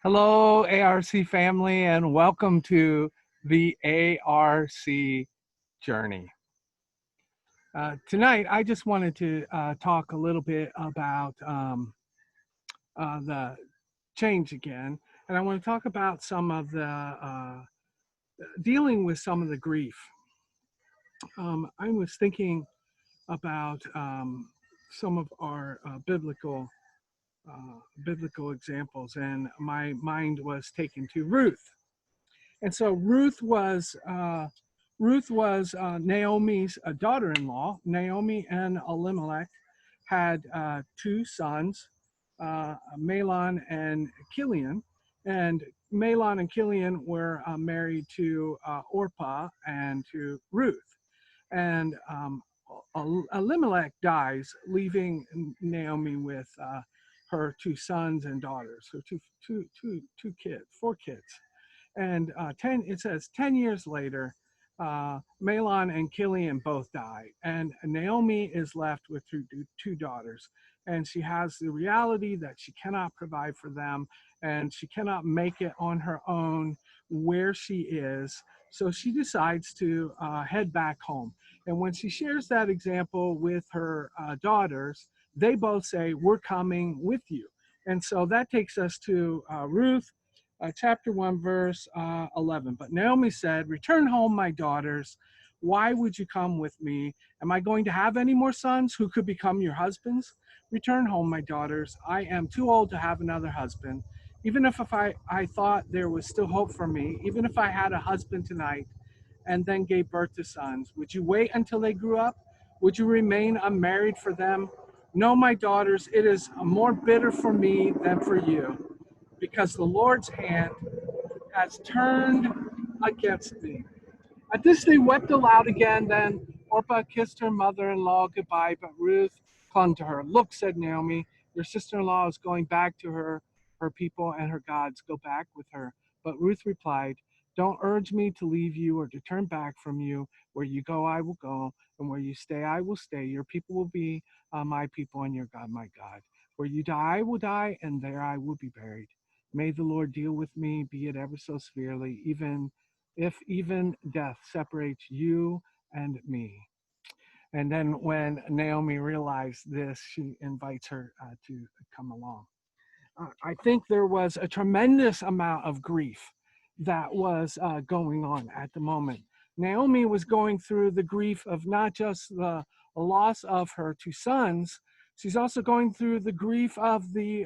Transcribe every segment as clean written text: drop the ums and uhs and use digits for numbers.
Hello, ARC family, and welcome to the ARC journey. Tonight, I just wanted to talk a little bit about the change again, and I want to talk about some of the dealing with some of the grief. I was thinking about some of our biblical examples, and my mind was taken to Ruth. And so Ruth was Naomi's daughter-in-law. Naomi and Elimelech had two sons, Mahlon and Chilion, and Mahlon and Chilion were married to Orpah and to Ruth. And Elimelech dies, leaving Naomi with her two sons and daughters, her two kids, four kids. And it says 10 years later, Mahlon and Chilion both die, and Naomi is left with two daughters. And she has the reality that she cannot provide for them, and she cannot make it on her own where she is. So she decides to head back home. And when she shares that example with her daughters, they both say, "We're coming with you." And so that takes us to Ruth chapter 1, verse 11. But Naomi said, "Return home, my daughters. Why would you come with me? Am I going to have any more sons who could become your husbands? Return home, my daughters. I am too old to have another husband. Even if I thought there was still hope for me, even if I had a husband tonight and then gave birth to sons, would you wait until they grew up? Would you remain unmarried for them? No, my daughters, it is more bitter for me than for you, because the Lord's hand has turned against me." At this they wept aloud again. Then Orpah kissed her mother-in-law goodbye, but Ruth clung to her. "Look," said Naomi, "your sister-in-law is going back to her people and her gods. Go back with her." But Ruth replied, "Don't urge me to leave you or to turn back from you. Where you go, I will go, and where you stay, I will stay. Your people will be my people, and your God, my God. Where you die, I will die, and there I will be buried. May the Lord deal with me, be it ever so severely, even death separates you and me." And then when Naomi realized this, she invites her to come along. I think there was a tremendous amount of grief that was going on at the moment. Naomi was going through the grief of not just the loss of her two sons, she's also going through the grief of the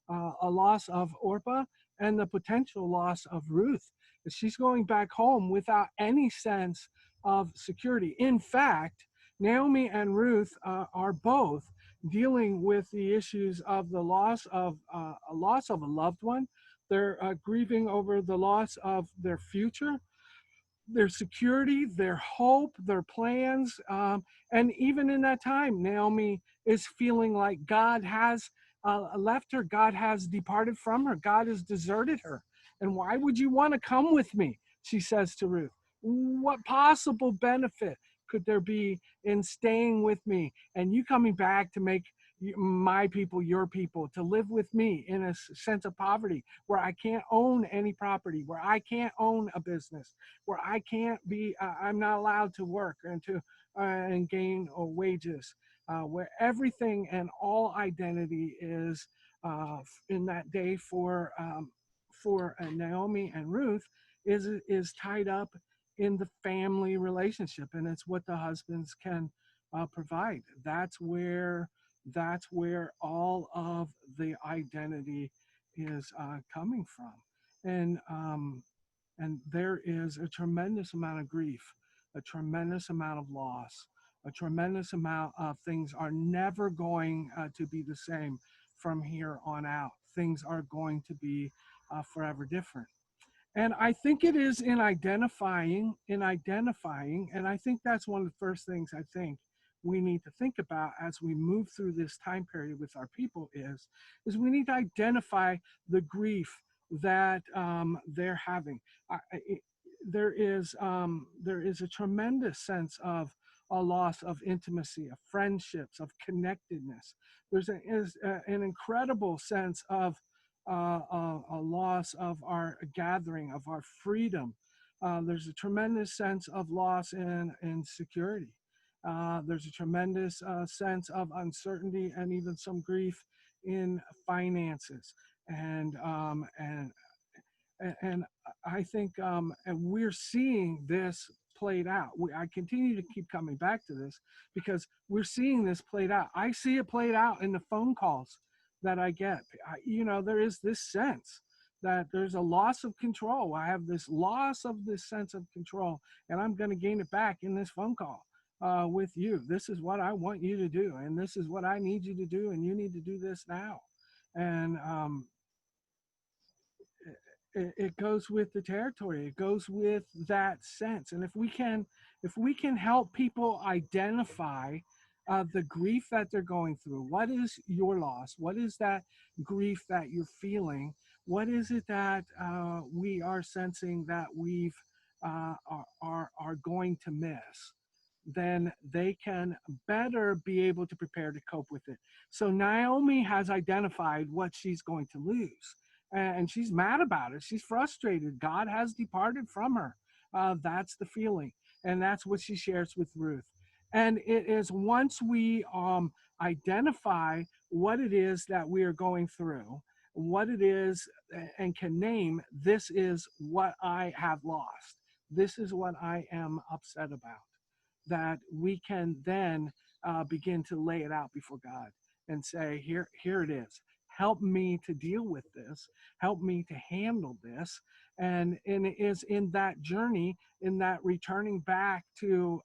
a loss of Orpah and the potential loss of Ruth. She's going back home without any sense of security. In fact, Naomi and Ruth are both dealing with the issues of the loss of a loved one. They're grieving over the loss of their future, their security, their hope, their plans. And even in that time, Naomi is feeling like God has left her. God has departed from her. God has deserted her. And why would you want to come with me? She says to Ruth. What possible benefit could there be in staying with me and you coming back to make my people your people, to live with me in a sense of poverty, where I can't own any property, where I can't own a business, where I can't be, I'm not allowed to work and gain wages, where everything and all identity is in that day for Naomi and Ruth is tied up in the family relationship, and it's what the husbands can provide. That's where all of the identity is coming from, and there is a tremendous amount of grief, a tremendous amount of loss, a tremendous amount of things are never going to be the same from here on out. Things are going to be forever different. And I think it is in identifying, and I think that's one of the first things I think we need to think about as we move through this time period with our people is we need to identify the grief that they're having. There is a tremendous sense of a loss of intimacy, of friendships, of connectedness. There's an incredible sense of a loss of our gathering, of our freedom. There's a tremendous sense of loss in security. There's a tremendous sense of uncertainty and even some grief in finances. And um, and and I think and we're seeing this played out. I continue to keep coming back to this because we're seeing this played out. I see it played out in the phone calls that I get. There is this sense that there's a loss of control. I have this loss of this sense of control, and I'm going to gain it back in this phone call with you. This is what I want you to do, and this is what I need you to do, and you need to do this now. And it goes with the territory. It goes with that sense. And if we can help people identify the grief that they're going through, what is your loss, what is that grief that you're feeling, what is it that we are sensing that we've are going to miss, then they can better be able to prepare to cope with it. So Naomi has identified what she's going to lose, and she's mad about it. She's frustrated. God has departed from her. That's the feeling, and that's what she shares with Ruth. And it is once we identify what it is that we are going through, what it is, and can name, this is what I have lost. This is what I am upset about, that we can then begin to lay it out before God and say, here it is. Help me to deal with this. Help me to handle this. And it is in that journey, in that returning back to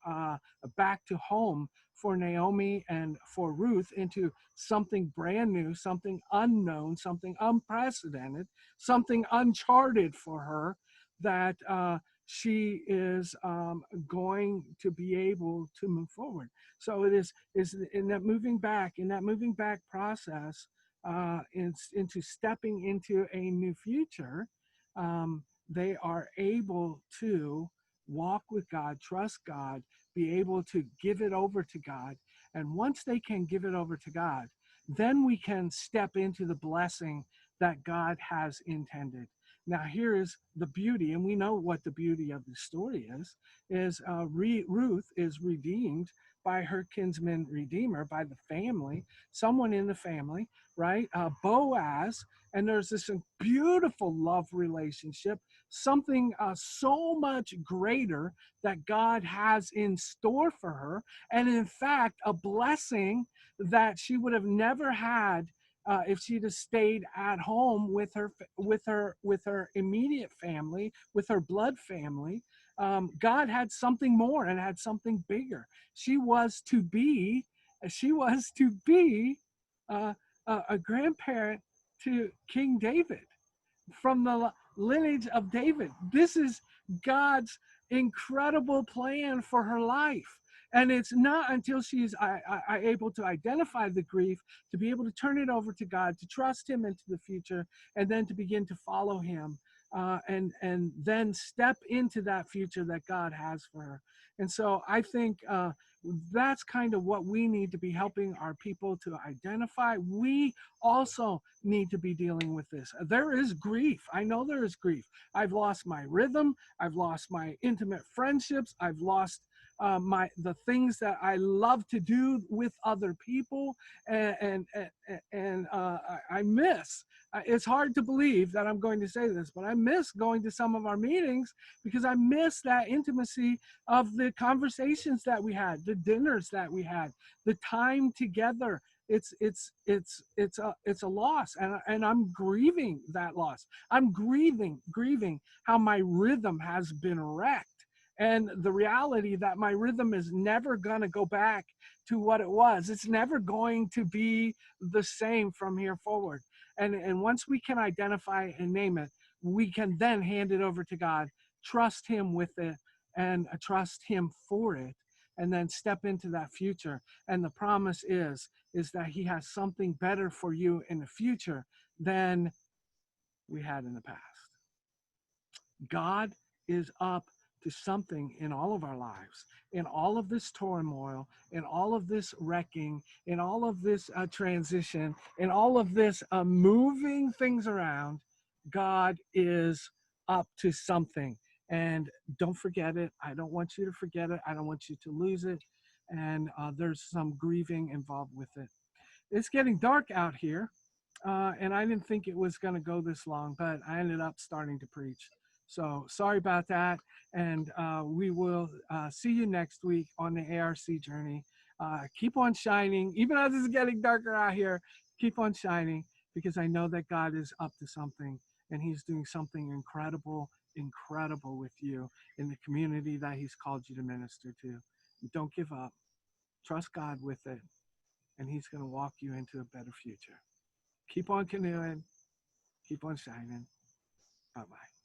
home for Naomi and for Ruth, into something brand new, something unknown, something unprecedented, something uncharted for her, that she is going to be able to move forward. So it is in that moving back process, into stepping into a new future. They are able to walk with God, trust God, be able to give it over to God. And once they can give it over to God, then we can step into the blessing that God has intended. Now, here is the beauty, and we know what the beauty of the story is Ruth is redeemed by her kinsman redeemer, by the family, someone in the family, right? Boaz, and there's this beautiful love relationship, something so much greater that God has in store for her, and in fact, a blessing that she would have never had if she'd have stayed at home with her immediate family, with her blood family. God had something more and had something bigger. She was to be, she was to be uh, a grandparent to King David, from the lineage of David. This is God's incredible plan for her life. And it's not until she's able to identify the grief, to be able to turn it over to God, to trust Him into the future, and then to begin to follow Him, and then step into that future that God has for her. And so I think that's kind of what we need to be helping our people to identify. We also need to be dealing with this. There is grief. I know there is grief. I've lost my rhythm. I've lost my intimate friendships. I've lost the things that I love to do with other people, and I miss. It's hard to believe that I'm going to say this, but I miss going to some of our meetings because I miss that intimacy of the conversations that we had, the dinners that we had, the time together. It's a loss, and I'm grieving that loss. I'm grieving how my rhythm has been wrecked, and the reality that my rhythm is never going to go back to what it was. It's never going to be the same from here forward. And once we can identify and name it, we can then hand it over to God, trust Him with it, and trust Him for it, and then step into that future. And the promise is that He has something better for you in the future than we had in the past. God is up to something in all of our lives, in all of this turmoil, in all of this wrecking, in all of this transition, in all of this moving things around. God is up to something. And don't forget it. I don't want you to forget it. I don't want you to lose it. And there's some grieving involved with it. It's getting dark out here. And I didn't think it was going to go this long, but I ended up starting to preach. So sorry about that. And we will see you next week on the ARC journey. Keep on shining. Even as it's getting darker out here, keep on shining, because I know that God is up to something, and he's doing something incredible, incredible with you in the community that he's called you to minister to. Don't give up. Trust God with it, and he's going to walk you into a better future. Keep on canoeing. Keep on shining. Bye-bye.